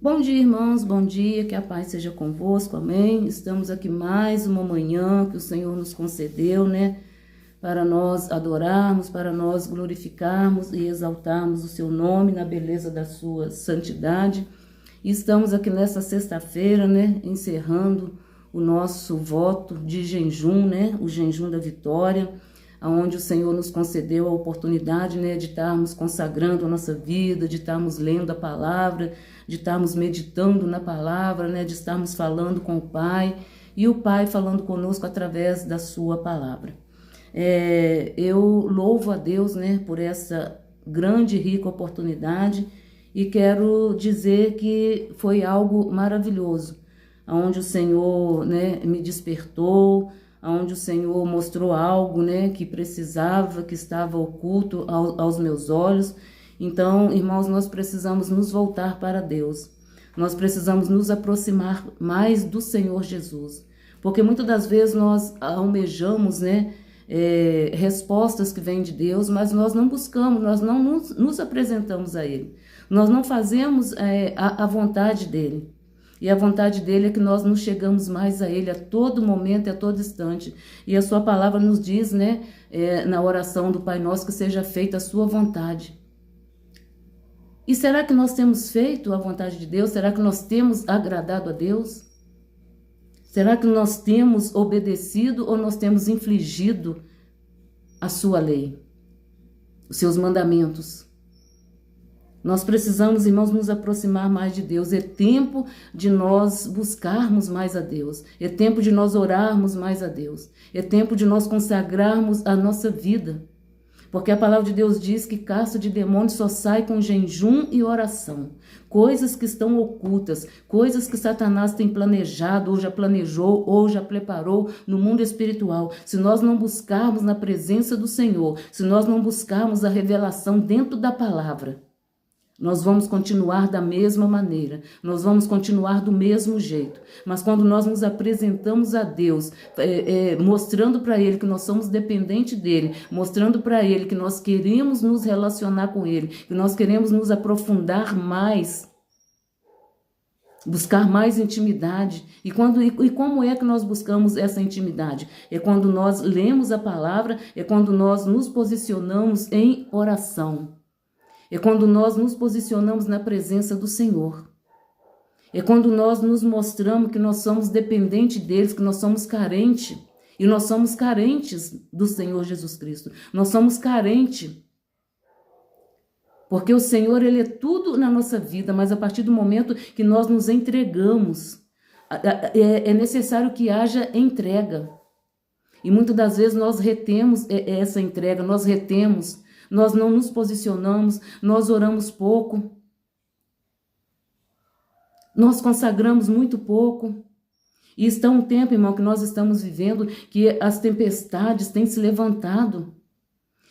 Bom dia, irmãos, bom dia, que a paz seja convosco, amém? Estamos aqui mais uma manhã que o Senhor nos concedeu, né? Para nós adorarmos, para nós glorificarmos e exaltarmos o seu nome na beleza da sua santidade. E estamos aqui nessa sexta-feira, né? Encerrando o nosso voto de jejum, né? O jejum da vitória, onde o Senhor nos concedeu a oportunidade, né, de estarmos consagrando a nossa vida, de estarmos lendo a palavra, de estarmos meditando na palavra, né, de estarmos falando com o Pai e o Pai falando conosco através da sua palavra. Eu louvo a Deus, né, por essa grande e rica oportunidade e quero dizer que foi algo maravilhoso, onde o Senhor, né, me despertou, onde o Senhor mostrou algo, né, que precisava, que estava oculto aos meus olhos. Então, irmãos, nós precisamos nos voltar para Deus. Nós precisamos nos aproximar mais do Senhor Jesus. Porque muitas das vezes nós almejamos, né, respostas que vêm de Deus, mas nós não buscamos, nós não nos apresentamos a Ele. Nós não fazemos a vontade dEle. E a vontade dele é que nós nos chegamos mais a ele a todo momento e a todo instante. E a sua palavra nos diz, né, na oração do Pai Nosso, que seja feita a sua vontade. E será que nós temos feito a vontade de Deus? Será que nós temos agradado a Deus? Será que nós temos obedecido ou nós temos infligido a sua lei, os seus mandamentos? Nós precisamos, irmãos, nos aproximar mais de Deus. É tempo de nós buscarmos mais a Deus. É tempo de nós orarmos mais a Deus. É tempo de nós consagrarmos a nossa vida. Porque a palavra de Deus diz que casta de demônios só sai com jejum e oração. Coisas que estão ocultas, coisas que Satanás tem planejado, ou já planejou, ou já preparou no mundo espiritual. Se nós não buscarmos na presença do Senhor, se nós não buscarmos a revelação dentro da palavra, nós vamos continuar da mesma maneira, nós vamos continuar do mesmo jeito. Mas quando nós nos apresentamos a Deus, mostrando para Ele que nós somos dependentes dEle, mostrando para Ele que nós queremos nos relacionar com Ele, que nós queremos nos aprofundar mais, buscar mais intimidade. E como é que nós buscamos essa intimidade? É quando nós lemos a palavra, é quando nós nos posicionamos em oração. É quando nós nos posicionamos na presença do Senhor. É quando nós nos mostramos que nós somos dependentes deles, que nós somos carentes. E nós somos carentes do Senhor Jesus Cristo. Nós somos carentes. Porque o Senhor, Ele é tudo na nossa vida, mas a partir do momento que nós nos entregamos, é necessário que haja entrega. E muitas das vezes nós retemos essa entrega, nós retemos. Nós não nos posicionamos, nós oramos pouco, nós consagramos muito pouco. E está um tempo, irmão, que nós estamos vivendo que as tempestades têm se levantado.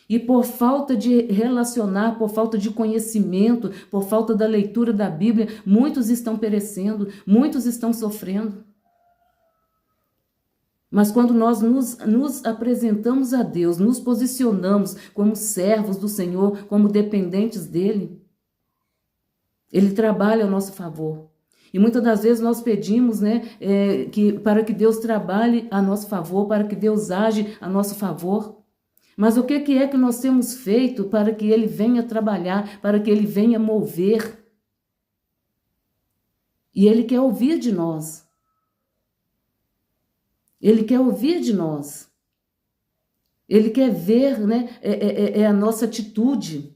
E por falta de relacionar, por falta de conhecimento, por falta da leitura da Bíblia, muitos estão perecendo, muitos estão sofrendo. Mas quando nós nos apresentamos a Deus, nos posicionamos como servos do Senhor, como dependentes dEle, Ele trabalha ao nosso favor. E muitas das vezes nós pedimos, né, para que Deus trabalhe a nosso favor, para que Deus age a nosso favor. Mas o que é que nós temos feito para que Ele venha trabalhar, para que Ele venha mover? E Ele quer ouvir de nós. Ele quer ouvir de nós. Ele quer ver, né, a nossa atitude.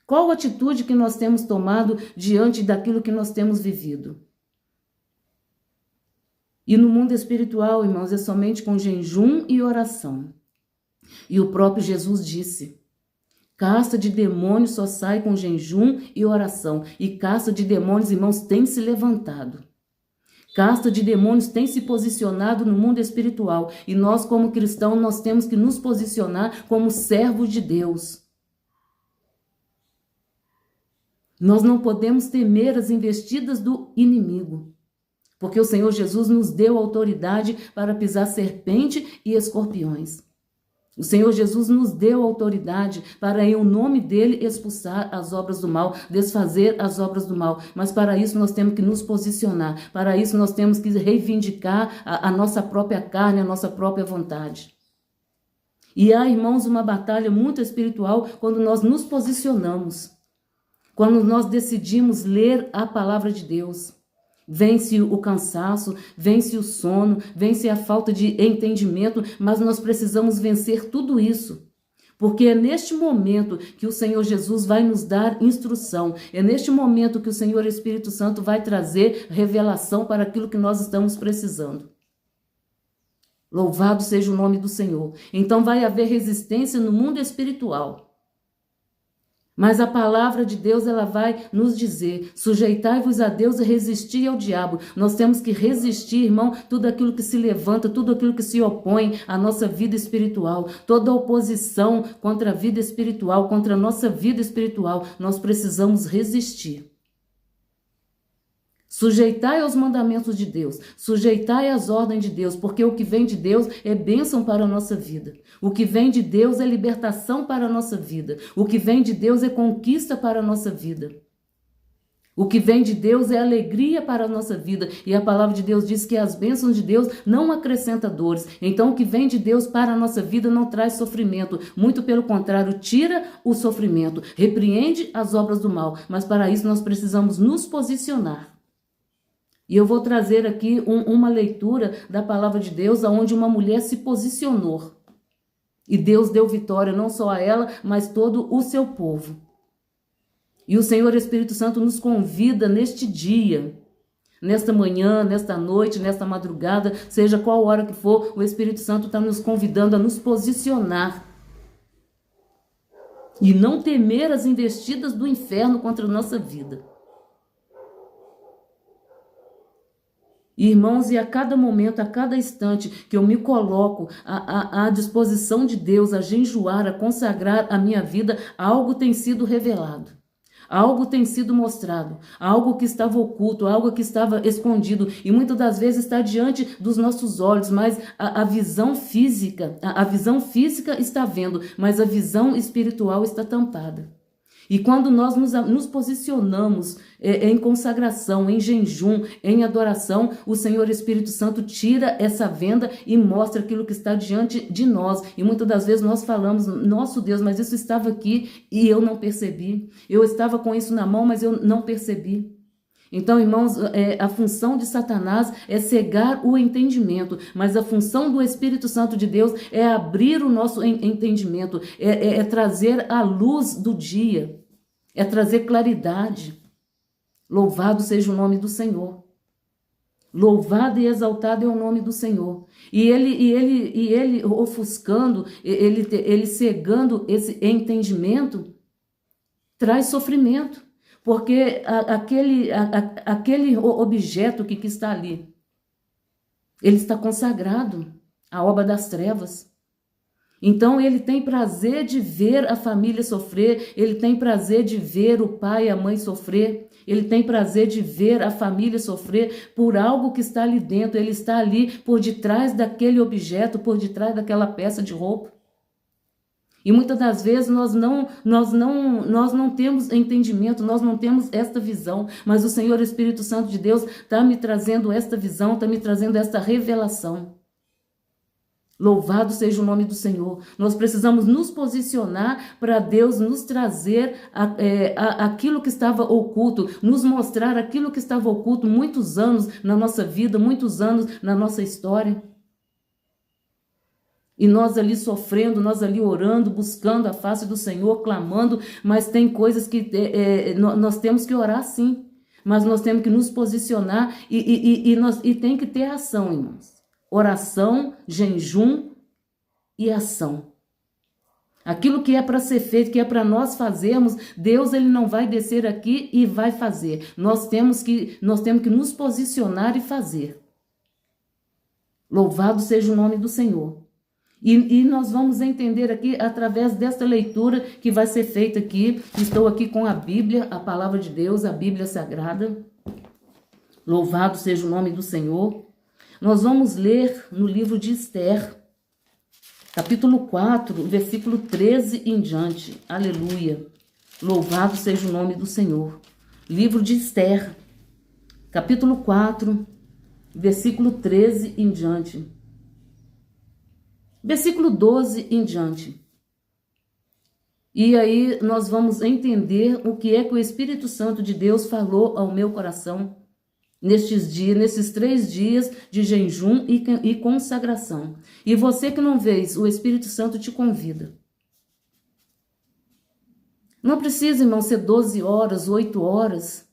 Qual a atitude que nós temos tomado diante daquilo que nós temos vivido? E no mundo espiritual, irmãos, é somente com jejum e oração. E o próprio Jesus disse: casta de demônios só sai com jejum e oração. E casta de demônios, irmãos, tem se levantado. Casta de demônios tem se posicionado no mundo espiritual. E nós, como cristãos, nós temos que nos posicionar como servos de Deus. Nós não podemos temer as investidas do inimigo. Porque o Senhor Jesus nos deu autoridade para pisar serpente e escorpiões. O Senhor Jesus nos deu autoridade para, em o nome dele, expulsar as obras do mal, desfazer as obras do mal. Mas para isso nós temos que nos posicionar. Para isso nós temos que reivindicar a nossa própria carne, a nossa própria vontade. E há, irmãos, uma batalha muito espiritual quando nós nos posicionamos. Quando nós decidimos ler a palavra de Deus. Vence o cansaço, vence o sono, vence a falta de entendimento, mas nós precisamos vencer tudo isso. Porque é neste momento que o Senhor Jesus vai nos dar instrução, é neste momento que o Senhor Espírito Santo vai trazer revelação para aquilo que nós estamos precisando. Louvado seja o nome do Senhor. Então vai haver resistência no mundo espiritual. Mas a palavra de Deus, ela vai nos dizer, sujeitai-vos a Deus e resisti ao diabo. Nós temos que resistir, irmão, tudo aquilo que se levanta, tudo aquilo que se opõe à nossa vida espiritual, toda oposição contra a vida espiritual, contra a nossa vida espiritual, nós precisamos resistir. Sujeitai aos mandamentos de Deus, sujeitai às ordens de Deus, porque o que vem de Deus é bênção para a nossa vida. O que vem de Deus é libertação para a nossa vida. O que vem de Deus é conquista para a nossa vida. O que vem de Deus é alegria para a nossa vida. E a palavra de Deus diz que as bênçãos de Deus não acrescentam dores. Então o que vem de Deus para a nossa vida não traz sofrimento. Muito pelo contrário, tira o sofrimento, repreende as obras do mal. Mas para isso nós precisamos nos posicionar. E eu vou trazer aqui uma leitura da palavra de Deus, onde uma mulher se posicionou. E Deus deu vitória não só a ela, mas todo o seu povo. E o Senhor Espírito Santo nos convida neste dia, nesta manhã, nesta noite, nesta madrugada, seja qual hora que for, o Espírito Santo está nos convidando a nos posicionar. E não temer as investidas do inferno contra a nossa vida. Irmãos, e a cada momento, a cada instante que eu me coloco à disposição de Deus, a jejuar, a consagrar a minha vida, algo tem sido revelado, algo tem sido mostrado, algo que estava oculto, algo que estava escondido e muitas das vezes está diante dos nossos olhos, mas a visão física, a visão física está vendo, mas a visão espiritual está tampada. E quando nós nos posicionamos em consagração, em jejum, em adoração, o Senhor Espírito Santo tira essa venda e mostra aquilo que está diante de nós. E muitas das vezes nós falamos, nosso Deus, mas isso estava aqui e eu não percebi. Eu estava com isso na mão, mas eu não percebi. Então, irmãos, a função de Satanás é cegar o entendimento, mas a função do Espírito Santo de Deus é abrir o nosso entendimento, é trazer a luz do dia, é trazer claridade. Louvado seja o nome do Senhor. Louvado e exaltado é o nome do Senhor. E ele ofuscando, ele cegando esse entendimento, traz sofrimento. Porque aquele objeto que está ali, ele está consagrado à obra das trevas. Então ele tem prazer de ver a família sofrer, ele tem prazer de ver o pai e a mãe sofrer, ele tem prazer de ver a família sofrer por algo que está ali dentro, ele está ali por detrás daquele objeto, por detrás daquela peça de roupa. E muitas das vezes nós não temos entendimento, nós não temos esta visão, mas o Senhor Espírito Santo de Deus está me trazendo esta visão, está me trazendo esta revelação. Louvado seja o nome do Senhor. Nós precisamos nos posicionar para Deus nos trazer aquilo que estava oculto, nos mostrar aquilo que estava oculto muitos anos na nossa vida, muitos anos na nossa história. E nós ali sofrendo, nós ali orando, buscando a face do Senhor, clamando, mas tem coisas que nós temos que orar sim, mas nós temos que nos posicionar e tem que ter ação, irmãos. Oração, jejum e ação. Aquilo que é para ser feito, que é para nós fazermos, Deus ele não vai descer aqui e vai fazer. Nós temos que nos posicionar e fazer. Louvado seja o nome do Senhor. E nós vamos entender aqui através desta leitura que vai ser feita aqui. Estou aqui com a Bíblia, a palavra de Deus, a Bíblia Sagrada. Louvado seja o nome do Senhor. Nós vamos ler no livro de Esther. capítulo 4, versículo 13 em diante. Aleluia. Louvado seja o nome do Senhor. Livro de Esther, capítulo 4, versículo 13 em diante. Versículo 12 em diante. E aí nós vamos entender o que é que o Espírito Santo de Deus falou ao meu coração nesses 3 dias de jejum e consagração. E você que não vês, o Espírito Santo te convida. Não precisa, irmão, ser 12 horas, 8 horas.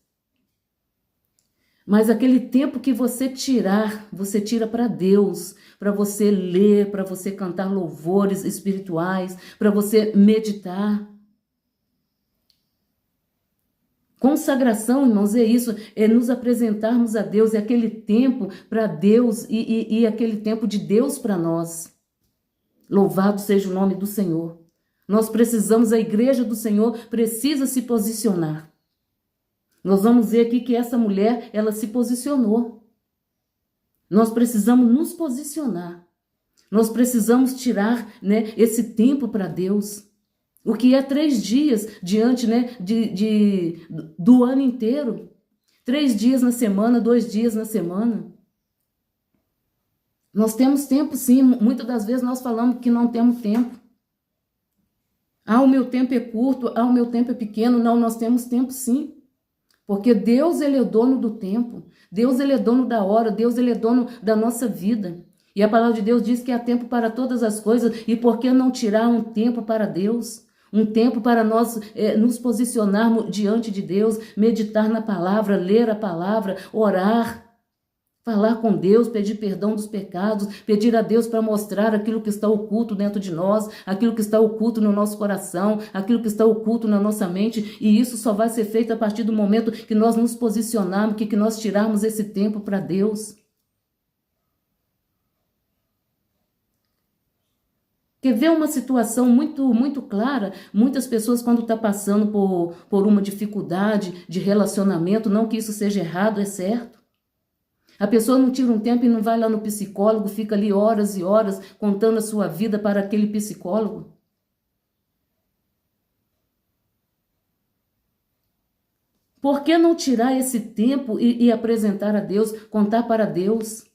Mas aquele tempo que você tirar, você tira para Deus, para você ler, para você cantar louvores espirituais, para você meditar. Consagração, irmãos, é isso, é nos apresentarmos a Deus, é aquele tempo para Deus e aquele tempo de Deus para nós. Louvado seja o nome do Senhor. Nós precisamos, a igreja do Senhor precisa se posicionar. Nós vamos ver aqui que essa mulher, ela se posicionou. Nós precisamos nos posicionar. Nós precisamos tirar, né, esse tempo para Deus. O que é 3 dias diante, né, do ano inteiro. 3 dias na semana, 2 dias na semana. Nós temos tempo sim. Muitas das vezes nós falamos que não temos tempo. Ah, o meu tempo é curto, ah, o meu tempo é pequeno. Não, nós temos tempo sim. Porque Deus, ele é o dono do tempo. Deus, ele é dono da hora. Deus, ele é dono da nossa vida. E a palavra de Deus diz que há tempo para todas as coisas. E por que não tirar um tempo para Deus? Um tempo para nós nos posicionarmos diante de Deus, meditar na palavra, ler a palavra, orar, falar com Deus, pedir perdão dos pecados, pedir a Deus para mostrar aquilo que está oculto dentro de nós, aquilo que está oculto no nosso coração, aquilo que está oculto na nossa mente. E isso só vai ser feito a partir do momento que nós nos posicionarmos, que nós tirarmos esse tempo para Deus. Quer ver uma situação muito clara? Muitas pessoas, quando estão passando por uma dificuldade de relacionamento, não que isso seja errado, é certo. A pessoa não tira um tempo e não vai lá no psicólogo, fica ali horas e horas contando a sua vida para aquele psicólogo. Por que não tirar esse tempo e apresentar a Deus, contar para Deus?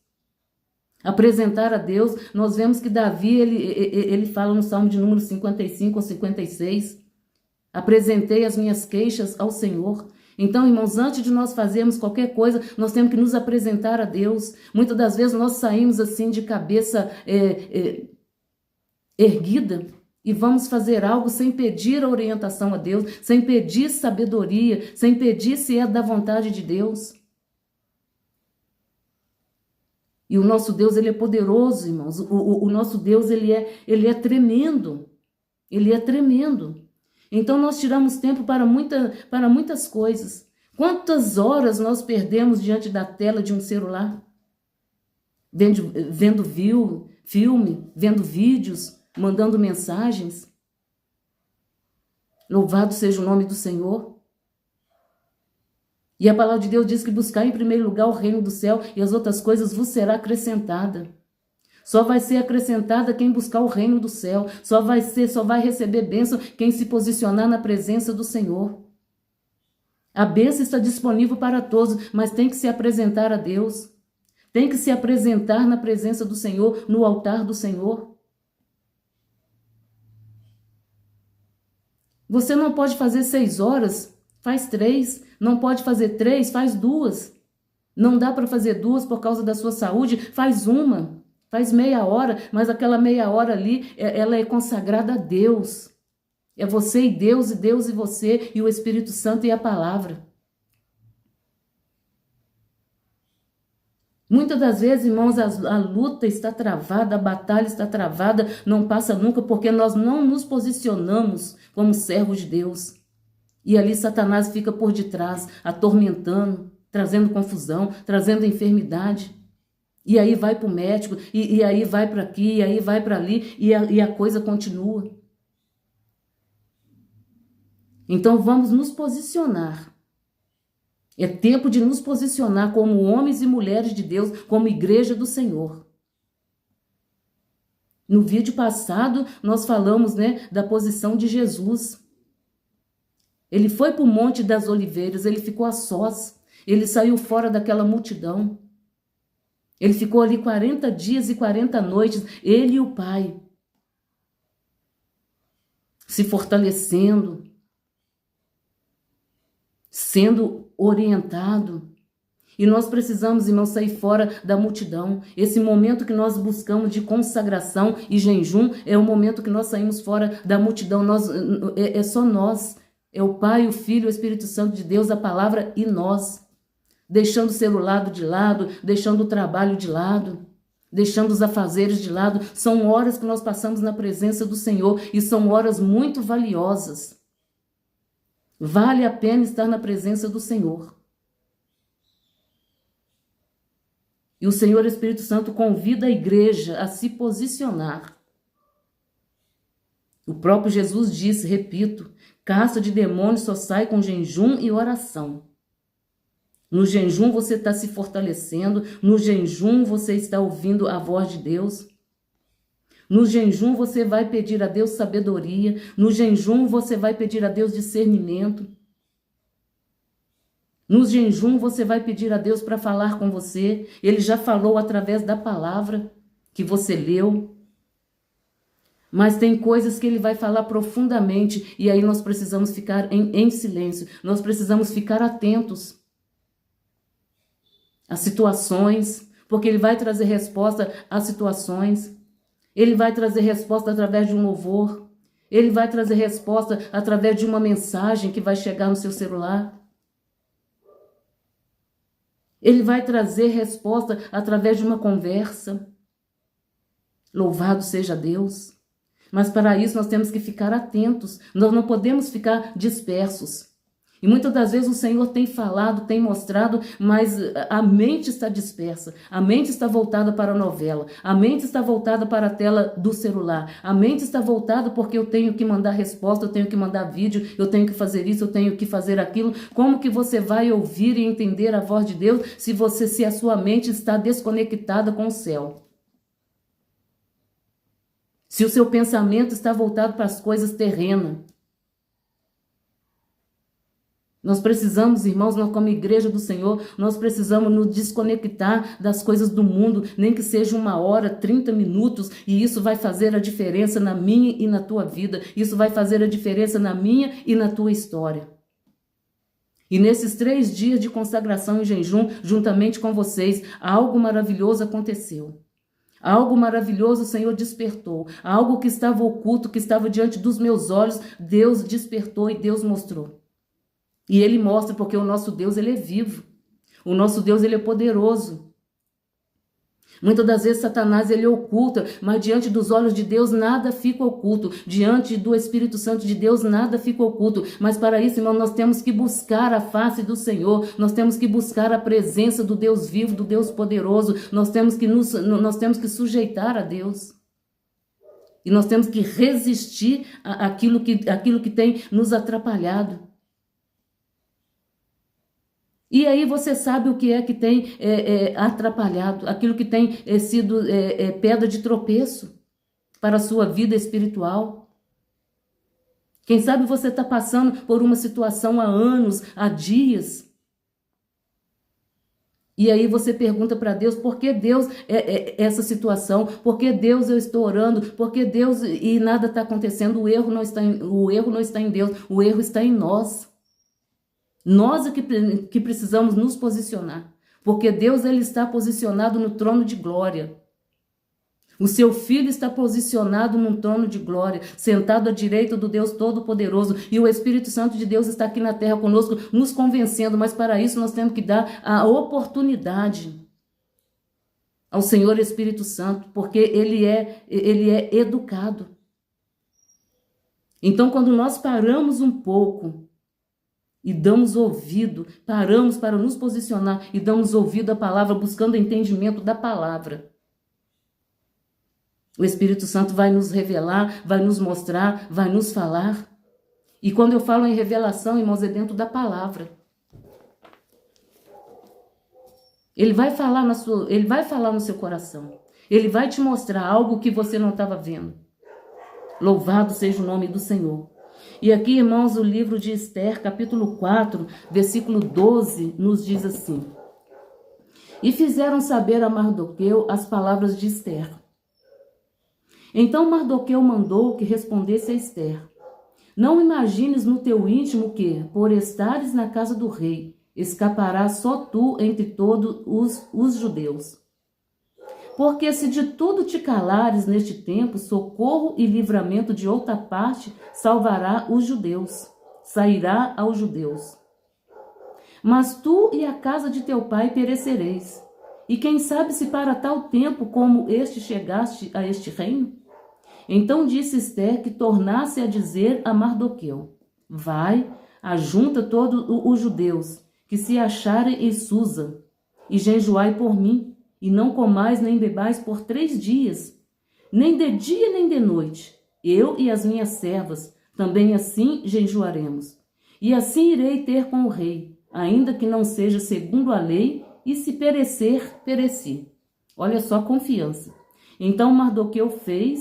Apresentar a Deus, nós vemos que Davi, ele fala no Salmo de número 55 ou 56, apresentei as minhas queixas ao Senhor. Então, irmãos, antes de nós fazermos qualquer coisa, nós temos que nos apresentar a Deus. Muitas das vezes nós saímos assim de cabeça erguida e vamos fazer algo sem pedir a orientação a Deus, sem pedir sabedoria, sem pedir se é da vontade de Deus. E o nosso Deus, ele é poderoso, irmãos. O nosso Deus, ele é tremendo. Ele é tremendo. Então, nós tiramos tempo para muitas coisas. Quantas horas nós perdemos diante da tela de um celular? Vendo filme, vendo vídeos, mandando mensagens. Louvado seja o nome do Senhor. E a palavra de Deus diz que buscar em primeiro lugar o reino do céu e as outras coisas vos será acrescentada. Só vai ser acrescentada quem buscar o reino do céu. Só vai receber bênção quem se posicionar na presença do Senhor. A bênção está disponível para todos, mas tem que se apresentar a Deus. Tem que se apresentar na presença do Senhor, no altar do Senhor. Você não pode fazer 6 horas, faz 3. Não pode fazer 3, faz 2. Não dá para fazer 2 por causa da sua saúde, faz 1. Faz meia hora, mas aquela meia hora ali, ela é consagrada a Deus. É você e Deus e você, e o Espírito Santo e a palavra. Muitas das vezes, irmãos, a luta está travada, a batalha está travada, não passa nunca, porque nós não nos posicionamos como servos de Deus. E ali Satanás fica por detrás, atormentando, trazendo confusão, trazendo enfermidade. E aí vai para o médico, e aí vai para aqui, e aí vai para ali, e a coisa continua. Então vamos nos posicionar. É tempo de nos posicionar como homens e mulheres de Deus, como igreja do Senhor. No vídeo passado, nós falamos, né, da posição de Jesus. Ele foi para o Monte das Oliveiras, ele ficou a sós, ele saiu fora daquela multidão. Ele ficou ali 40 dias e 40 noites, ele e o Pai, se fortalecendo, sendo orientado. E nós precisamos, irmãos, sair fora da multidão. Esse momento que nós buscamos de consagração e jejum é o momento que nós saímos fora da multidão. É só nós, é o Pai, o Filho, o Espírito Santo de Deus, a palavra e nós. Deixando o celular de lado, deixando o trabalho de lado, deixando os afazeres de lado. São horas que nós passamos na presença do Senhor e são horas muito valiosas. Vale a pena estar na presença do Senhor. E o Senhor Espírito Santo convida a igreja a se posicionar. O próprio Jesus disse, repito, casta de demônios só sai com jejum e oração. No jejum você está se fortalecendo, no jejum você está ouvindo a voz de Deus. No jejum você vai pedir a Deus sabedoria, no jejum você vai pedir a Deus discernimento. No jejum você vai pedir a Deus para falar com você. Ele já falou através da palavra que você leu. Mas tem coisas que ele vai falar profundamente e aí nós precisamos ficar em silêncio. Nós precisamos ficar atentos às situações, porque ele vai trazer resposta às situações. Ele vai trazer resposta através de um louvor. Ele vai trazer resposta através de uma mensagem que vai chegar no seu celular. Ele vai trazer resposta através de uma conversa. Louvado seja Deus. Mas para isso nós temos que ficar atentos. Nós não podemos ficar dispersos. E muitas das vezes o Senhor tem falado, tem mostrado, mas a mente está dispersa. A mente está voltada para a novela. A mente está voltada para a tela do celular. A mente está voltada porque eu tenho que mandar resposta, eu tenho que mandar vídeo, eu tenho que fazer isso, eu tenho que fazer aquilo. Como que você vai ouvir e entender a voz de Deus se a sua mente está desconectada com o céu? Se o seu pensamento está voltado para as coisas terrenas. Nós precisamos, irmãos, nós como igreja do Senhor, nós precisamos nos desconectar das coisas do mundo, nem que seja 1 hora, 30 minutos, e isso vai fazer a diferença na minha e na tua vida. Isso vai fazer a diferença na minha e na tua história. E nesses 3 dias de consagração e jejum, juntamente com vocês, algo maravilhoso aconteceu. Algo maravilhoso o Senhor despertou. Algo que estava oculto, que estava diante dos meus olhos, Deus despertou e Deus mostrou. E ele mostra porque o nosso Deus, ele é vivo. O nosso Deus, ele é poderoso. Muitas das vezes Satanás, ele oculta, mas diante dos olhos de Deus nada fica oculto. Diante do Espírito Santo de Deus nada fica oculto. Mas para isso, irmão, nós temos que buscar a face do Senhor. Nós temos que buscar a presença do Deus vivo, do Deus poderoso. Nós temos que sujeitar a Deus. E nós temos que resistir àquilo que tem nos atrapalhado. E aí você sabe o que é que tem atrapalhado, aquilo que tem sido pedra de tropeço para a sua vida espiritual. Quem sabe você está passando por uma situação há anos, há dias. E aí você pergunta para Deus, por que Deus essa situação? Por que Deus eu estou orando? Por que Deus e nada está acontecendo? O erro não está em Deus, o erro está em nós. Nós é que precisamos nos posicionar, porque Deus ele está posicionado no trono de glória. O seu Filho está posicionado num trono de glória, sentado à direita do Deus Todo-Poderoso, e o Espírito Santo de Deus está aqui na terra conosco, nos convencendo, mas para isso nós temos que dar a oportunidade ao Senhor Espírito Santo, porque ele é educado. Então, quando nós paramos um pouco e damos ouvido, paramos para nos posicionar e damos ouvido à palavra, buscando o entendimento da palavra, o Espírito Santo vai nos revelar, vai nos mostrar, vai nos falar. E quando eu falo em revelação, irmãos, é dentro da palavra. Ele vai falar no seu coração. Ele vai te mostrar algo que você não estava vendo. Louvado seja o nome do Senhor. E aqui, irmãos, o livro de Esther, capítulo 4, versículo 12, nos diz assim: E fizeram saber a Mardoqueu as palavras de Esther. Então Mardoqueu mandou que respondesse a Esther: Não imagines no teu íntimo que, por estares na casa do rei, escaparás só tu entre todos os judeus. Porque se de tudo te calares neste tempo, socorro e livramento de outra parte salvará os judeus, sairá aos judeus. Mas tu e a casa de teu pai perecereis. E quem sabe se para tal tempo como este chegaste a este reino? Então disse Esther que tornasse a dizer a Mardoqueu: Vai, ajunta todos os judeus que se acharem em Susa, e jejuai por mim, e não comais nem bebais por 3 dias, nem de dia nem de noite. Eu e as minhas servas também assim jejuaremos. E assim irei ter com o rei, ainda que não seja segundo a lei, e se perecer, pereci. Olha só a confiança. Então Mardoqueu foi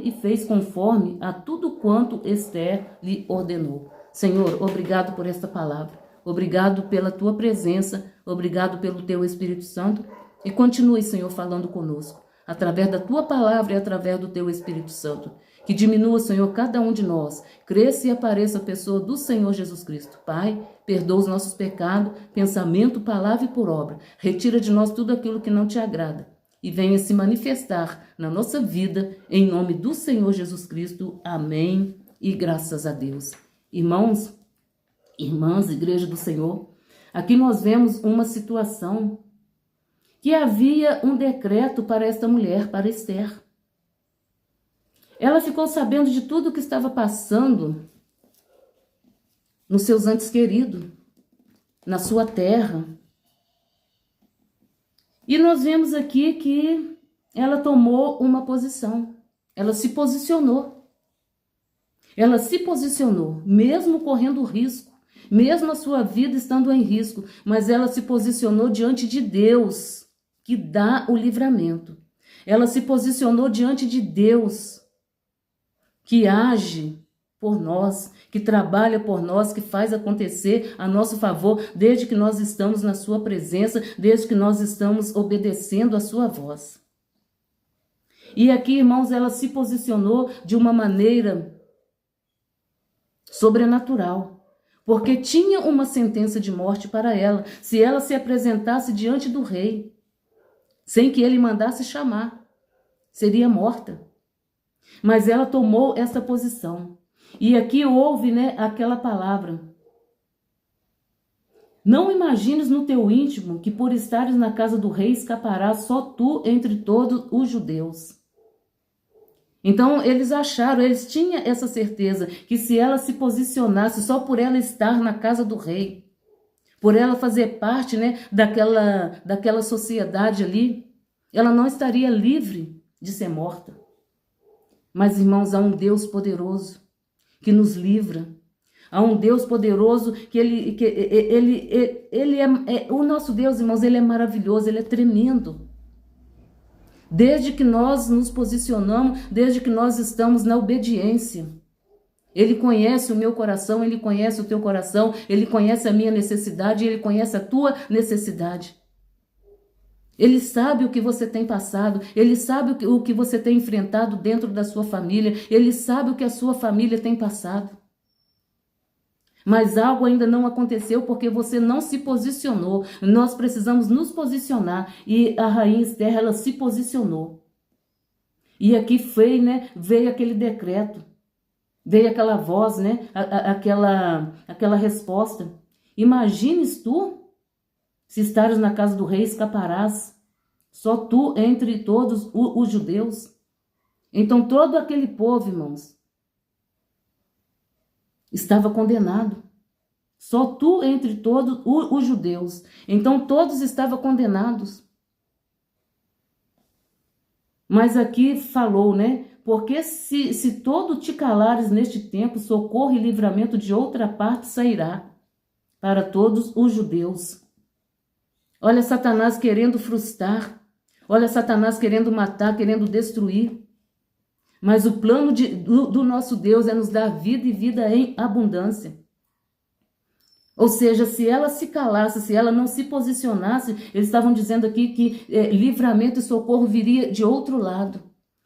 e fez conforme a tudo quanto Esther lhe ordenou. Senhor, obrigado por esta palavra. Obrigado pela tua presença, obrigado pelo teu Espírito Santo. E continue, Senhor, falando conosco, através da tua palavra e através do teu Espírito Santo. Que diminua, Senhor, cada um de nós. Cresça e apareça a pessoa do Senhor Jesus Cristo. Pai, perdoa os nossos pecados, pensamento, palavra e por obra. Retira de nós tudo aquilo que não te agrada. E venha se manifestar na nossa vida, em nome do Senhor Jesus Cristo. Amém. E graças a Deus. Irmãos, irmãs, igreja do Senhor, aqui nós vemos uma situação que havia um decreto para esta mulher, para Esther. Ela ficou sabendo de tudo o que estava passando nos seus entes queridos, na sua terra. E nós vemos aqui que ela tomou uma posição, ela se posicionou. Ela se posicionou, mesmo correndo risco, mesmo a sua vida estando em risco, mas ela se posicionou diante de Deus, que dá o livramento. Ela se posicionou diante de Deus, que age por nós, que trabalha por nós, que faz acontecer a nosso favor, desde que nós estamos na sua presença, desde que nós estamos obedecendo a sua voz. E aqui, irmãos, ela se posicionou de uma maneira sobrenatural, porque tinha uma sentença de morte para ela, se ela se apresentasse diante do rei, sem que ele mandasse chamar, seria morta. Mas ela tomou essa posição. E aqui houve, aquela palavra: Não imagines no teu íntimo que por estares na casa do rei escaparás só tu entre todos os judeus. Então eles tinham essa certeza que se ela se posicionasse só por ela estar na casa do rei, por ela fazer parte, daquela sociedade ali, ela não estaria livre de ser morta. Mas, irmãos, há um Deus poderoso que nos livra. Há um Deus poderoso que o nosso Deus, irmãos, ele é maravilhoso, ele é tremendo. Desde que nós nos posicionamos, desde que nós estamos na obediência. Ele conhece o meu coração, ele conhece o teu coração, ele conhece a minha necessidade, ele conhece a tua necessidade. Ele sabe o que você tem passado, ele sabe o que você tem enfrentado dentro da sua família, ele sabe o que a sua família tem passado. Mas algo ainda não aconteceu porque você não se posicionou. Nós precisamos nos posicionar. E a rainha Esther, ela se posicionou. E aqui veio aquele decreto. Veio aquela voz, aquela resposta. Imagines tu, se estares na casa do rei, escaparás. Só tu entre todos os judeus. Então todo aquele povo, irmãos, estava condenado. Só tu entre todos os judeus. Então todos estavam condenados. Mas aqui falou, Porque se todo te calares neste tempo, socorro e livramento de outra parte sairá para todos os judeus. Olha Satanás querendo frustrar Olha, Satanás querendo matar, querendo destruir. Mas o plano do nosso Deus é nos dar vida e vida em abundância. Ou seja, se ela se calasse, se ela não se posicionasse, eles estavam dizendo aqui que livramento e socorro viria de outro lado.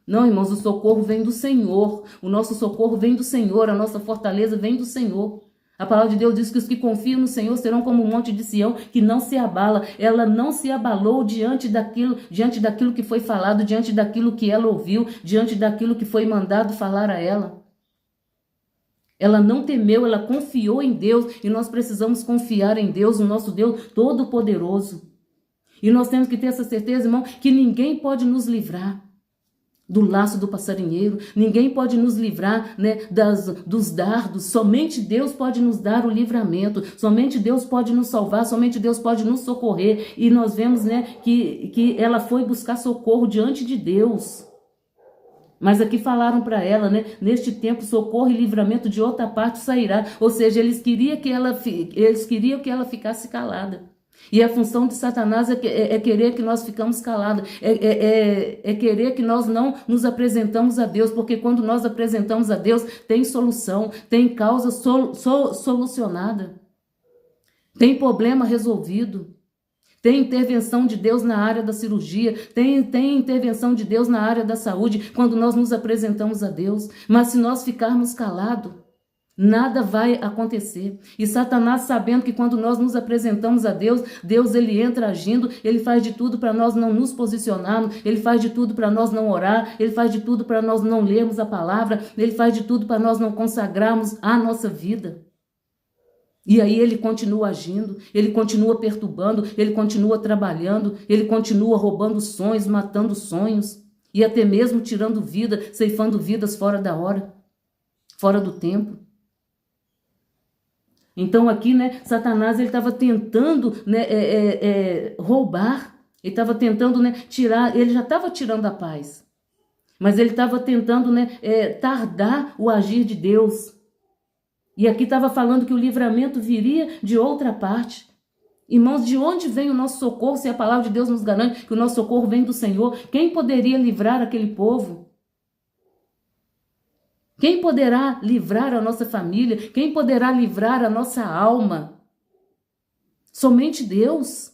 Não, irmãos, o socorro vem do Senhor. O nosso socorro vem do Senhor, a nossa fortaleza vem do Senhor. A palavra de Deus diz que os que confiam no Senhor serão como um monte de Sião que não se abala. Ela não se abalou diante daquilo que foi falado, diante daquilo que ela ouviu, diante daquilo que foi mandado falar a ela. Ela não temeu, ela confiou em Deus, e nós precisamos confiar em Deus, o nosso Deus Todo-Poderoso. E nós temos que ter essa certeza, irmão, que ninguém pode nos livrar do laço do passarinheiro, ninguém pode nos livrar, né, dos dardos. Somente Deus pode nos dar o livramento, somente Deus pode nos salvar, somente Deus pode nos socorrer. E nós vemos, né, que ela foi buscar socorro diante de Deus. Mas aqui falaram para ela, né, neste tempo socorro e livramento de outra parte sairá. Ou seja, eles queriam que ela ficasse calada. E a função de Satanás é querer que nós ficamos calados, é querer que nós não nos apresentamos a Deus, porque quando nós apresentamos a Deus, tem solução, tem causa solucionada, tem problema resolvido, tem intervenção de Deus na área da cirurgia, tem intervenção de Deus na área da saúde, quando nós nos apresentamos a Deus. Mas se nós ficarmos calados, nada vai acontecer. E Satanás, sabendo que quando nós nos apresentamos a Deus, Deus ele entra agindo, ele faz de tudo para nós não nos posicionarmos, ele faz de tudo para nós não orar, ele faz de tudo para nós não lermos a palavra, ele faz de tudo para nós não consagrarmos a nossa vida. E aí ele continua agindo, ele continua perturbando, ele continua trabalhando, ele continua roubando sonhos, matando sonhos e até mesmo tirando vida, ceifando vidas fora da hora, fora do tempo. Então aqui, né, Satanás ele estava tentando, né, roubar, ele estava tentando, né, tirar, ele já estava tirando a paz, mas ele estava tentando, né, tardar o agir de Deus. E aqui estava falando que o livramento viria de outra parte. Irmãos, de onde vem o nosso socorro se a palavra de Deus nos garante que o nosso socorro vem do Senhor? Quem poderia livrar aquele povo? Quem poderá livrar a nossa família? Quem poderá livrar a nossa alma? Somente Deus.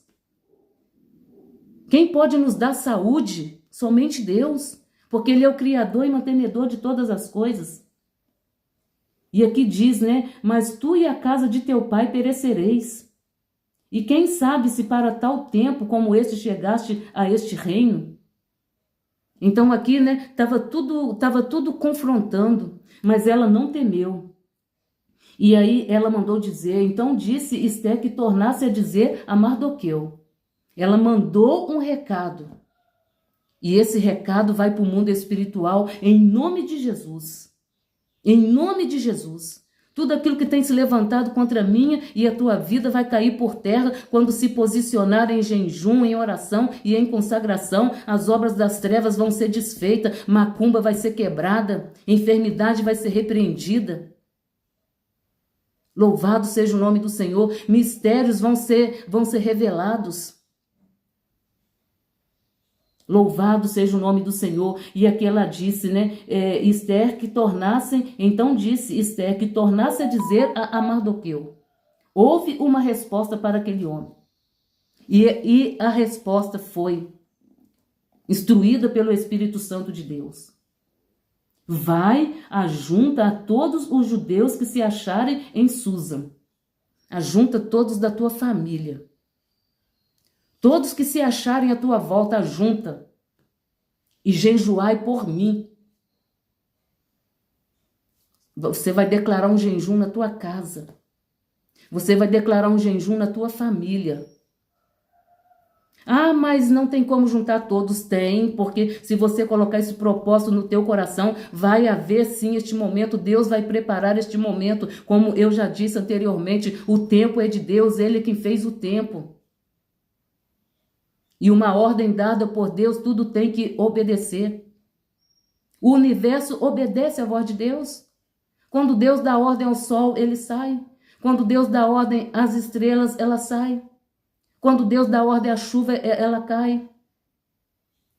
Quem pode nos dar saúde? Somente Deus. Porque Ele é o Criador e mantenedor de todas as coisas. E aqui diz, né? Mas tu e a casa de teu pai perecereis. E quem sabe se para tal tempo como este chegaste a este reino? Então aqui, né, tava tudo confrontando, mas ela não temeu. E aí ela mandou dizer, então disse Ester que tornasse a dizer a Mardoqueu. Ela mandou um recado. E esse recado vai para o mundo espiritual em nome de Jesus. Em nome de Jesus. Tudo aquilo que tem se levantado contra a minha e a tua vida vai cair por terra quando se posicionar em jejum, em oração e em consagração. As obras das trevas vão ser desfeitas, macumba vai ser quebrada, enfermidade vai ser repreendida. Louvado seja o nome do Senhor, mistérios vão ser revelados. Louvado seja o nome do Senhor. E aqui ela disse, né, Ester que tornasse, então disse Ester que tornasse a dizer a Mardoqueu. Houve uma resposta para aquele homem. E a resposta foi instruída pelo Espírito Santo de Deus. Vai, ajunta a todos os judeus que se acharem em Susa. Ajunta todos da tua família. Todos que se acharem à tua volta, ajunta e jejuai por mim. Você vai declarar um jejum na tua casa. Você vai declarar um jejum na tua família. Ah, mas não tem como juntar todos. Tem, porque se você colocar esse propósito no teu coração, vai haver sim este momento. Deus vai preparar este momento. Como eu já disse anteriormente, o tempo é de Deus, Ele é quem fez o tempo. E uma ordem dada por Deus, tudo tem que obedecer. O universo obedece à voz de Deus. Quando Deus dá ordem ao sol, ele sai. Quando Deus dá ordem às estrelas, ela sai. Quando Deus dá ordem à chuva, ela cai.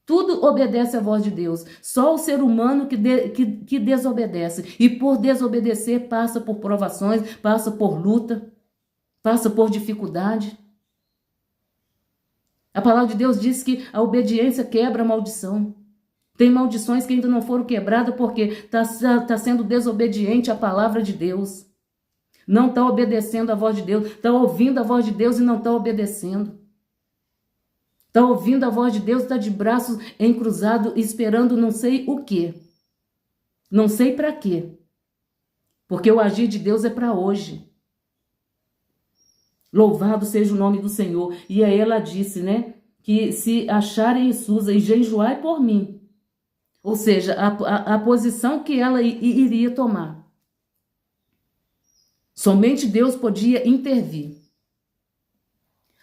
Tudo obedece à voz de Deus. Só o ser humano que desobedece. E por desobedecer passa por provações, passa por luta, passa por dificuldade. A palavra de Deus diz que a obediência quebra a maldição. Tem maldições que ainda não foram quebradas porque está sendo desobediente à palavra de Deus. Não está obedecendo à voz de Deus. Está ouvindo a voz de Deus e não está obedecendo. Está ouvindo a voz de Deus, está de braços encruzados, esperando não sei o quê. Não sei para quê. Porque o agir de Deus é para hoje. Louvado seja o nome do Senhor. E aí ela disse, né? Que se acharem em Susa e jejuai por mim. Ou seja, a posição que ela iria tomar. Somente Deus podia intervir.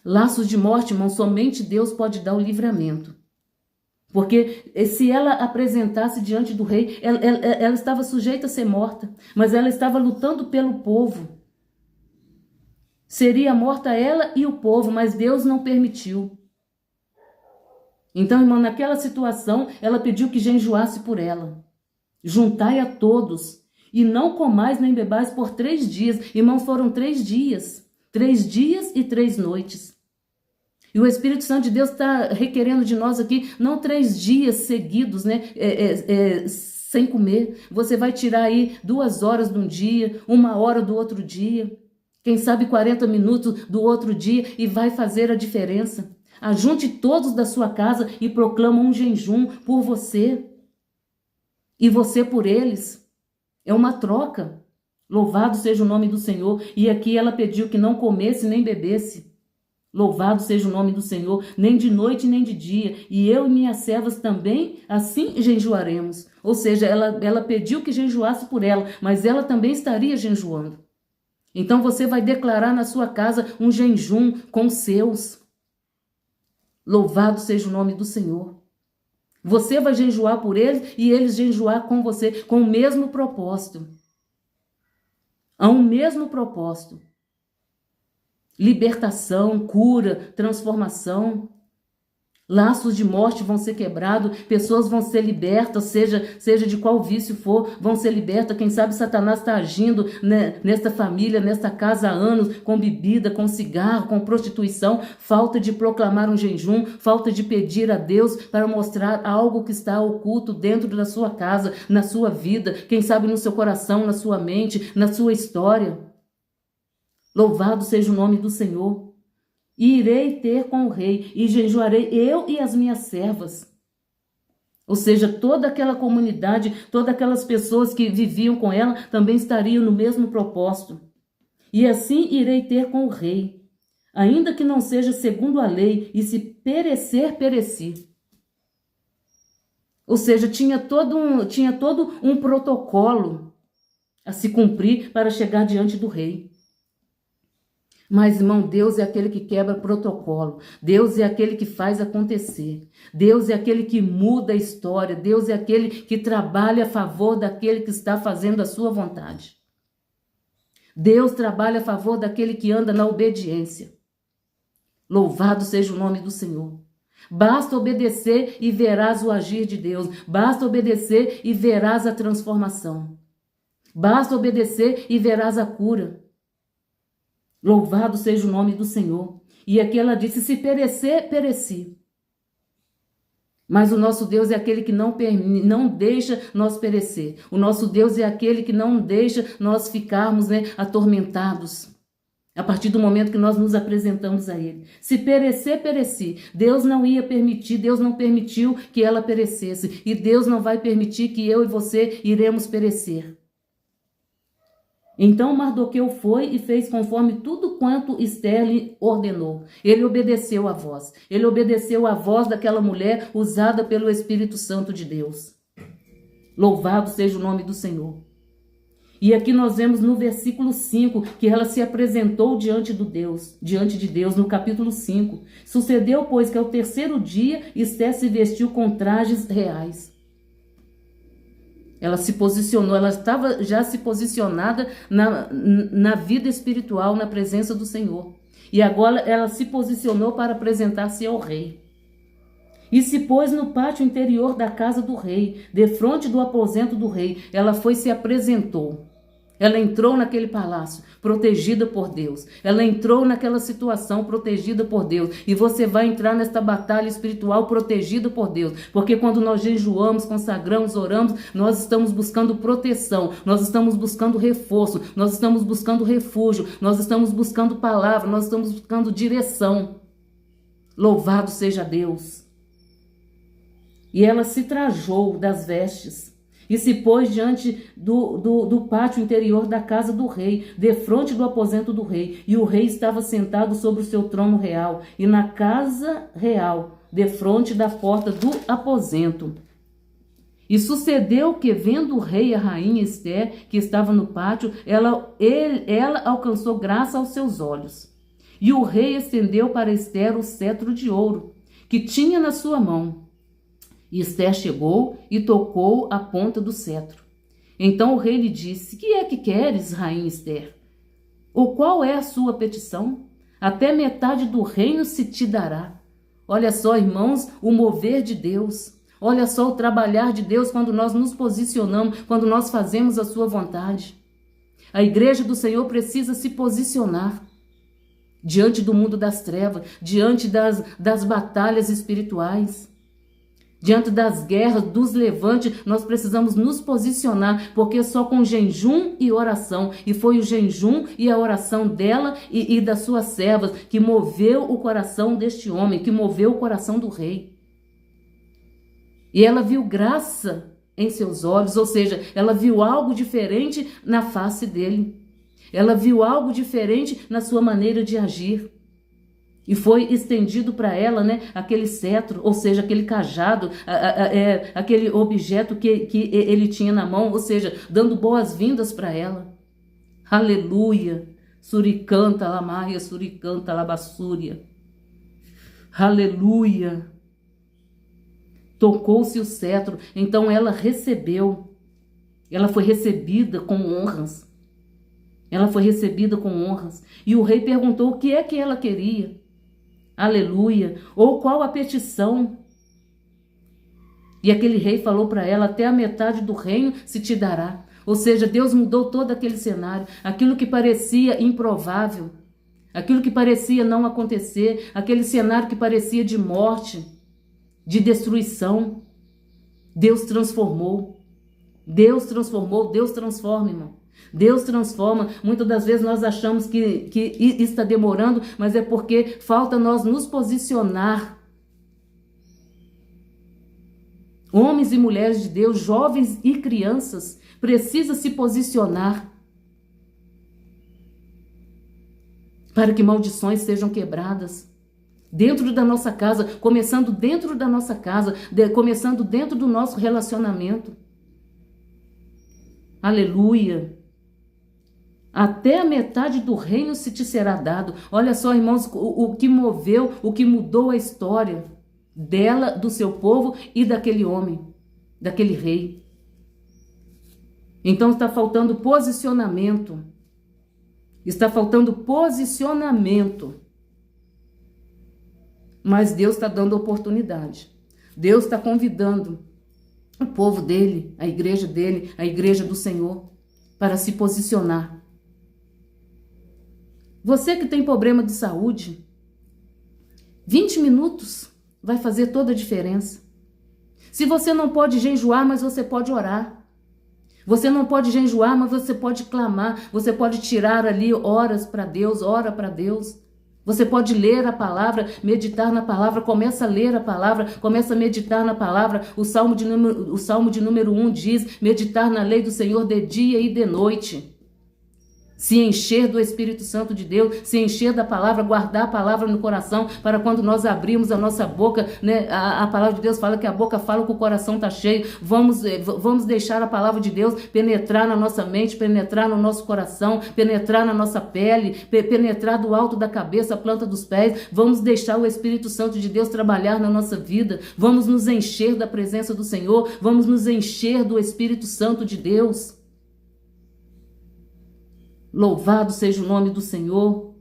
Laços de morte, irmão, somente Deus pode dar o livramento. Porque se ela apresentasse diante do rei, ela estava sujeita a ser morta, mas ela estava lutando pelo povo. Seria morta ela e o povo, mas Deus não permitiu. Então, irmão, naquela situação, ela pediu que jejuasse por ela. Juntai a todos, e não comais nem bebais por 3 dias. Irmãos, foram 3 dias. 3 dias e 3 noites. E o Espírito Santo de Deus está requerendo de nós aqui, não 3 dias seguidos, né? Sem comer. Você vai tirar aí 2 horas de um dia, 1 hora do outro dia. Quem sabe 40 minutos do outro dia e vai fazer a diferença. Ajunte todos da sua casa e proclama um jejum por você. E você por eles. É uma troca. Louvado seja o nome do Senhor. E aqui ela pediu que não comesse nem bebesse. Louvado seja o nome do Senhor, nem de noite nem de dia. E eu e minhas servas também assim jejuaremos. Ou seja, ela pediu que jejuasse por ela, mas ela também estaria jejuando. Então você vai declarar na sua casa um jejum com os seus. Louvado seja o nome do Senhor. Você vai jejuar por eles e eles jejuar com você, com o mesmo propósito. Há um mesmo propósito. Libertação, cura, transformação. Laços de morte vão ser quebrados, pessoas vão ser libertas, seja de qual vício for, vão ser libertas. Quem sabe Satanás está agindo, né, nesta família, nesta casa há anos, com bebida, com cigarro, com prostituição, falta de proclamar um jejum, falta de pedir a Deus para mostrar algo que está oculto dentro da sua casa, na sua vida, quem sabe no seu coração, na sua mente, na sua história. Louvado seja o nome do Senhor. E irei ter com o rei, e jejuarei eu e as minhas servas. Ou seja, toda aquela comunidade, todas aquelas pessoas que viviam com ela, também estariam no mesmo propósito. E assim irei ter com o rei, ainda que não seja segundo a lei, e se perecer, pereci. Ou seja, tinha todo um protocolo a se cumprir para chegar diante do rei. Mas, irmão, Deus é aquele que quebra protocolo. Deus é aquele que faz acontecer. Deus é aquele que muda a história. Deus é aquele que trabalha a favor daquele que está fazendo a sua vontade. Deus trabalha a favor daquele que anda na obediência. Louvado seja o nome do Senhor. Basta obedecer e verás o agir de Deus. Basta obedecer e verás a transformação. Basta obedecer e verás a cura. Louvado seja o nome do Senhor. E aqui ela disse, se perecer, pereci. Mas o nosso Deus é aquele que não deixa nós perecer. O nosso Deus é aquele que não deixa nós ficarmos, né, atormentados. A partir do momento que nós nos apresentamos a Ele. Se perecer, pereci. Deus não ia permitir, Deus não permitiu que ela perecesse. E Deus não vai permitir que eu e você iremos perecer. Então Mardoqueu foi e fez conforme tudo quanto Esther lhe ordenou. Ele obedeceu à voz. Ele obedeceu à voz daquela mulher usada pelo Espírito Santo de Deus. Louvado seja o nome do Senhor. E aqui nós vemos no versículo 5 que ela se apresentou diante de Deus, no capítulo 5. Sucedeu, pois, que ao 3º dia Esther se vestiu com trajes reais. Ela se posicionou, ela estava já se posicionada na vida espiritual, na presença do Senhor. E agora ela se posicionou para apresentar-se ao rei. e se pôs no pátio interior da casa do rei, defronte do aposento do rei. Ela foi e se apresentou. Ela entrou naquele palácio, protegida por Deus. Ela entrou naquela situação, protegida por Deus. E você vai entrar nesta batalha espiritual, protegida por Deus. Porque quando nós jejuamos, consagramos, oramos, nós estamos buscando proteção. Nós estamos buscando reforço. Nós estamos buscando refúgio. Nós estamos buscando palavra. Nós estamos buscando direção. Louvado seja Deus. E ela se trajou das vestes e se pôs diante do pátio interior da casa do rei, defronte do aposento do rei. E o rei estava sentado sobre o seu trono real, e na casa real, defronte da porta do aposento. E sucedeu que, vendo o rei e a rainha Esther, que estava no pátio, ela alcançou graça aos seus olhos. E o rei estendeu para Esther o cetro de ouro, que tinha na sua mão. E Esther chegou e tocou a ponta do cetro. Então o rei lhe disse: que é que queres, rainha Esther? Ou qual é a sua petição? Até metade do reino se te dará. Olha só, irmãos, o mover de Deus. Olha só o trabalhar de Deus quando nós nos posicionamos, quando nós fazemos a sua vontade. A igreja do Senhor precisa se posicionar diante do mundo das trevas, diante das batalhas espirituais. Diante das guerras, dos levantes, nós precisamos nos posicionar, porque só com jejum e oração, e foi o jejum e a oração dela e das suas servas que moveu o coração deste homem, que moveu o coração do rei. E ela viu graça em seus olhos, ou seja, ela viu algo diferente na face dele. Ela viu algo diferente na sua maneira de agir. E foi estendido para ela, né, aquele cetro, ou seja, aquele cajado, aquele objeto que ele tinha na mão, ou seja, dando boas-vindas para ela. Aleluia! Suricanta lamaia, suricanta labassúria. Aleluia! Tocou-se o cetro, então ela recebeu. Ela foi recebida com honras. Ela foi recebida com honras. E o rei perguntou o que é que ela queria. Aleluia! Ou qual a petição? E aquele rei falou para ela: até a metade do reino se te dará. Ou seja, Deus mudou todo aquele cenário. Aquilo que parecia improvável, aquilo que parecia não acontecer, aquele cenário que parecia de morte, de destruição, Deus transformou. Deus transformou, Deus transforma, irmão. Deus transforma. Muitas das vezes nós achamos que está demorando, mas é porque falta nós nos posicionar. Homens e mulheres de Deus, jovens e crianças, precisam se posicionar para que maldições sejam quebradas. Dentro da nossa casa, começando dentro da nossa casa, começando dentro do nosso relacionamento. Aleluia! Até a metade do reino se te será dado. Olha só, irmãos, o que moveu, o que mudou a história dela, do seu povo e daquele homem, daquele rei. Então está faltando posicionamento. Está faltando posicionamento. Mas Deus está dando oportunidade. Deus está convidando o povo dele, a igreja do Senhor, para se posicionar. Você que tem problema de saúde, 20 minutos vai fazer toda a diferença. Se você não pode jejuar, mas você pode orar. Você não pode jejuar, mas você pode clamar. Você pode tirar ali horas para Deus, ora para Deus. Você pode ler a palavra, meditar na palavra, começa a ler a palavra, começa a meditar na palavra. O Salmo de número 1 diz: meditar na lei do Senhor de dia e de noite. Se encher do Espírito Santo de Deus, se encher da palavra, guardar a palavra no coração, para quando nós abrirmos a nossa boca, né? A palavra de Deus fala que a boca fala que o coração está cheio. Vamos deixar a palavra de Deus penetrar na nossa mente, penetrar no nosso coração, penetrar na nossa pele, penetrar do alto da cabeça, a planta dos pés. Vamos deixar o Espírito Santo de Deus trabalhar na nossa vida. Vamos nos encher da presença do Senhor, vamos nos encher do Espírito Santo de Deus. Louvado seja o nome do Senhor.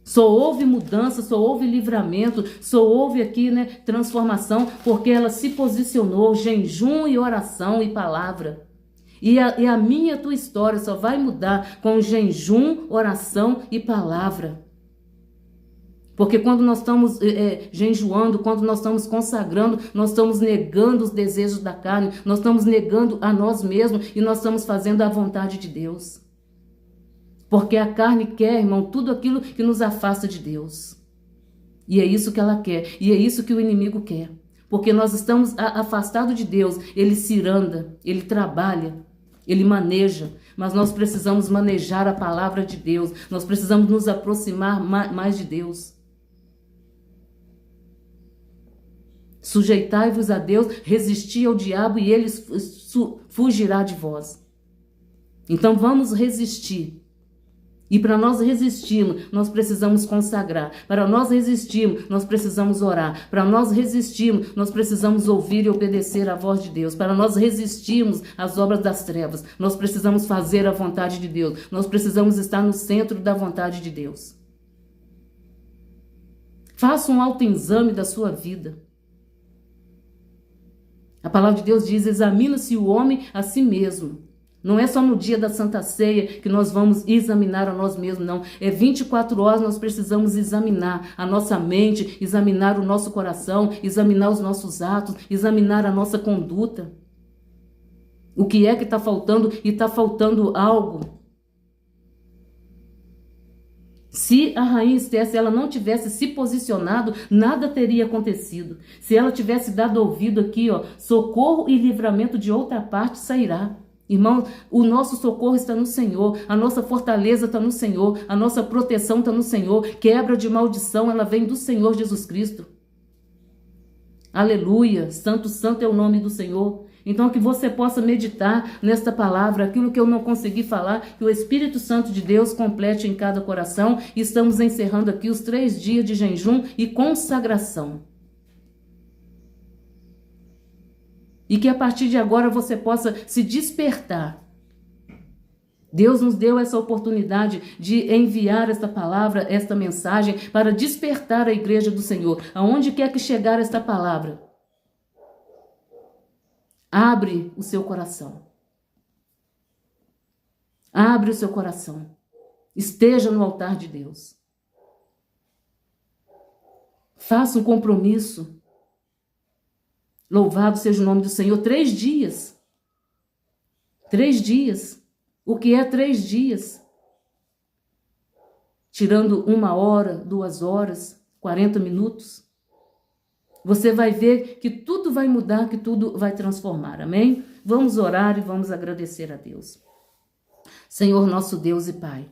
Só houve mudança, só houve livramento, só houve aqui, né, transformação, porque ela se posicionou, jejum e oração e palavra. E a minha e a tua história só vai mudar com jejum, oração e palavra. Porque quando nós estamos jejuando, quando nós estamos consagrando, nós estamos negando os desejos da carne, nós estamos negando a nós mesmos e nós estamos fazendo a vontade de Deus. Porque a carne quer, irmão, tudo aquilo que nos afasta de Deus. E é isso que ela quer, e é isso que o inimigo quer. Porque nós estamos afastados de Deus, ele ciranda, ele trabalha, ele maneja. Mas nós precisamos manejar a palavra de Deus, nós precisamos nos aproximar mais de Deus. Sujeitai-vos a Deus, resisti ao diabo e ele fugirá de vós. Então vamos resistir. E para nós resistirmos, nós precisamos consagrar. Para nós resistirmos, nós precisamos orar. Para nós resistirmos, nós precisamos ouvir e obedecer à voz de Deus. Para nós resistirmos às obras das trevas, nós precisamos fazer a vontade de Deus. Nós precisamos estar no centro da vontade de Deus. Faça um autoexame da sua vida. A palavra de Deus diz: examina-se o homem a si mesmo. Não é só no dia da Santa Ceia que nós vamos examinar a nós mesmos, não. É 24 horas nós precisamos examinar a nossa mente, examinar o nosso coração, examinar os nossos atos, examinar a nossa conduta. O que é que está faltando e está faltando algo. Se a rainha Esther, se ela não tivesse se posicionado, nada teria acontecido. Se ela tivesse dado ouvido aqui, ó, socorro e livramento de outra parte sairá. Irmão, o nosso socorro está no Senhor, a nossa fortaleza está no Senhor, a nossa proteção está no Senhor, quebra de maldição, ela vem do Senhor Jesus Cristo. Aleluia, santo, santo é o nome do Senhor. Então que você possa meditar nesta palavra, aquilo que eu não consegui falar, que o Espírito Santo de Deus complete em cada coração. Estamos encerrando aqui os 3 dias de jejum e consagração. E que a partir de agora você possa se despertar. Deus nos deu essa oportunidade de enviar esta palavra, esta mensagem, para despertar a igreja do Senhor. Aonde quer que chegar esta palavra, abre o seu coração. Abre o seu coração. Esteja no altar de Deus. Faça um compromisso. Louvado seja o nome do Senhor. 3 dias. 3 dias. O que é 3 dias? Tirando 1 hora, 2 horas, 40 minutos. Você vai ver que tudo vai mudar, que tudo vai transformar. Amém? Vamos orar e vamos agradecer a Deus. Senhor nosso Deus e Pai,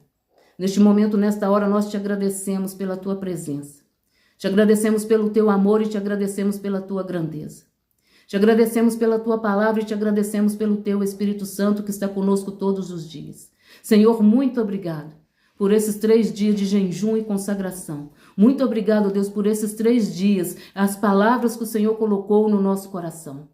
neste momento, nesta hora, nós te agradecemos pela tua presença. Te agradecemos pelo teu amor e te agradecemos pela tua grandeza. Te agradecemos pela tua palavra e te agradecemos pelo teu Espírito Santo que está conosco todos os dias. Senhor, muito obrigado por esses 3 dias de jejum e consagração. Muito obrigado, Deus, por esses 3 dias, as palavras que o Senhor colocou no nosso coração.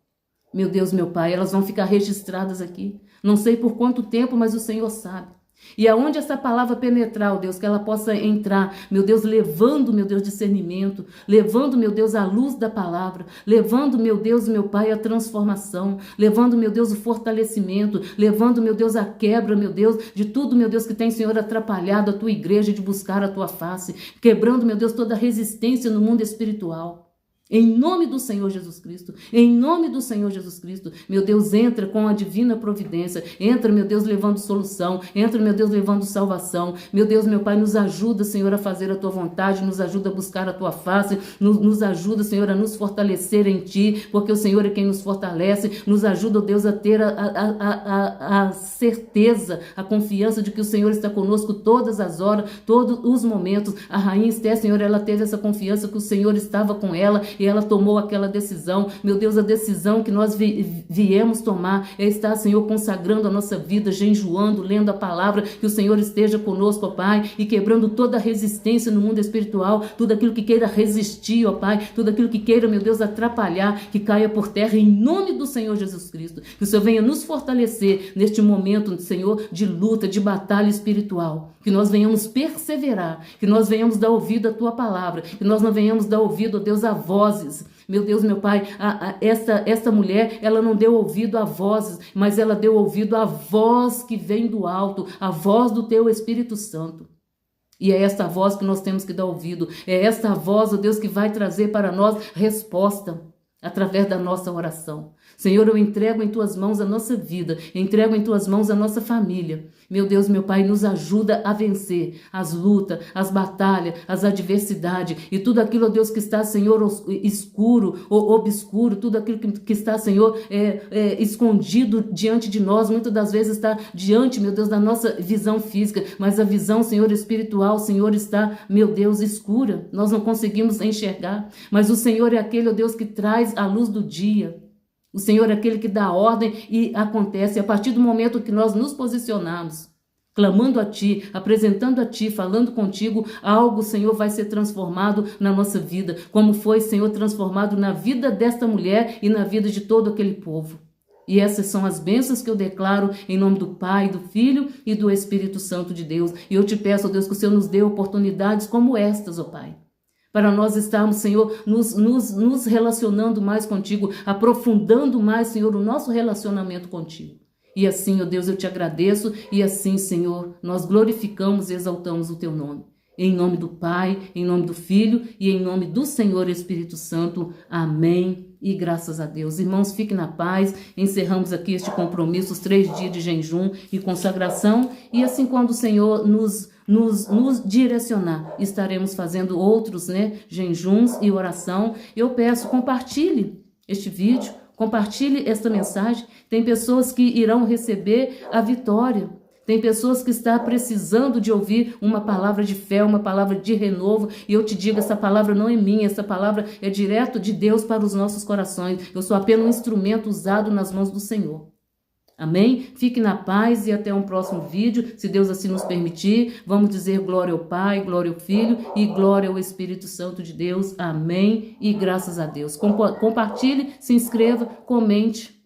Meu Deus, meu Pai, elas vão ficar registradas aqui. Não sei por quanto tempo, mas o Senhor sabe. E aonde essa palavra penetrar, ó Deus, que ela possa entrar, meu Deus, levando, meu Deus, discernimento, levando, meu Deus, a luz da palavra, levando, meu Deus, meu Pai, a transformação, levando, meu Deus, o fortalecimento, levando, meu Deus, a quebra, meu Deus, de tudo, meu Deus, que tem, Senhor, atrapalhado a tua igreja de buscar a tua face, quebrando, meu Deus, toda a resistência no mundo espiritual. Em nome do Senhor Jesus Cristo, em nome do Senhor Jesus Cristo, meu Deus, entra com a divina providência, entra, meu Deus, levando solução, entra, meu Deus, levando salvação, meu Deus, meu Pai, nos ajuda, Senhor, a fazer a tua vontade, nos ajuda a buscar a tua face, nos ajuda, Senhor, a nos fortalecer em ti, porque o Senhor é quem nos fortalece, nos ajuda, Deus, a ter a certeza, a confiança de que o Senhor está conosco todas as horas, todos os momentos. A rainha Esther, Senhor, ela teve essa confiança que o Senhor estava com ela. e ela tomou aquela decisão. Meu Deus, a decisão que nós viemos tomar é estar, Senhor, consagrando a nossa vida, jejuando, lendo a palavra, que o Senhor esteja conosco, ó Pai, e quebrando toda a resistência no mundo espiritual, tudo aquilo que queira resistir, ó Pai, tudo aquilo que queira, meu Deus, atrapalhar, que caia por terra em nome do Senhor Jesus Cristo. Que o Senhor venha nos fortalecer neste momento, Senhor, de luta, de batalha espiritual. Que nós venhamos perseverar, que nós venhamos dar ouvido à Tua palavra, que nós não venhamos dar ouvido, ó Deus, a vozes. Meu Deus, meu Pai, esta mulher, ela não deu ouvido a vozes, mas ela deu ouvido à voz que vem do alto, a voz do Teu Espírito Santo. E é esta voz que nós temos que dar ouvido, é esta voz, ó Deus, que vai trazer para nós resposta através da nossa oração. Senhor, eu entrego em Tuas mãos a nossa vida, entrego em Tuas mãos a nossa família. Meu Deus, meu Pai, nos ajuda a vencer as lutas, as batalhas, as adversidades e tudo aquilo, ó Deus, que está, Senhor, escuro ou obscuro, tudo aquilo que está, Senhor, escondido diante de nós, muitas das vezes está diante, meu Deus, da nossa visão física, mas a visão, Senhor, espiritual, Senhor, está, meu Deus, escura. Nós não conseguimos enxergar, mas o Senhor é aquele, ó Deus, que traz a luz do dia. O Senhor é aquele que dá ordem e acontece. A partir do momento que nós nos posicionamos, clamando a Ti, apresentando a Ti, falando contigo, algo, Senhor, vai ser transformado na nossa vida, como foi, Senhor, transformado na vida desta mulher e na vida de todo aquele povo. E essas são as bênçãos que eu declaro em nome do Pai, do Filho e do Espírito Santo de Deus. E eu te peço, ó Deus, que o Senhor nos dê oportunidades como estas, ó Pai, para nós estarmos, Senhor, nos relacionando mais contigo, aprofundando mais, Senhor, o nosso relacionamento contigo. E assim, ó Deus, eu te agradeço e assim, Senhor, nós glorificamos e exaltamos o Teu nome. Em nome do Pai, em nome do Filho e em nome do Senhor Espírito Santo. Amém. E graças a Deus. Irmãos, fiquem na paz. Encerramos aqui este compromisso, os 3 dias de jejum e consagração. E assim, quando o Senhor nos direcionar, estaremos fazendo outros, jejuns e oração. Eu peço, compartilhe este vídeo, compartilhe esta mensagem. Tem pessoas que irão receber a vitória. Tem pessoas que estão precisando de ouvir uma palavra de fé, uma palavra de renovo. E eu te digo, essa palavra não é minha, essa palavra é direto de Deus para os nossos corações. Eu sou apenas um instrumento usado nas mãos do Senhor. Amém? Fique na paz e até um próximo vídeo, se Deus assim nos permitir. Vamos dizer glória ao Pai, glória ao Filho e glória ao Espírito Santo de Deus. Amém? E graças a Deus. Compartilhe, se inscreva, comente.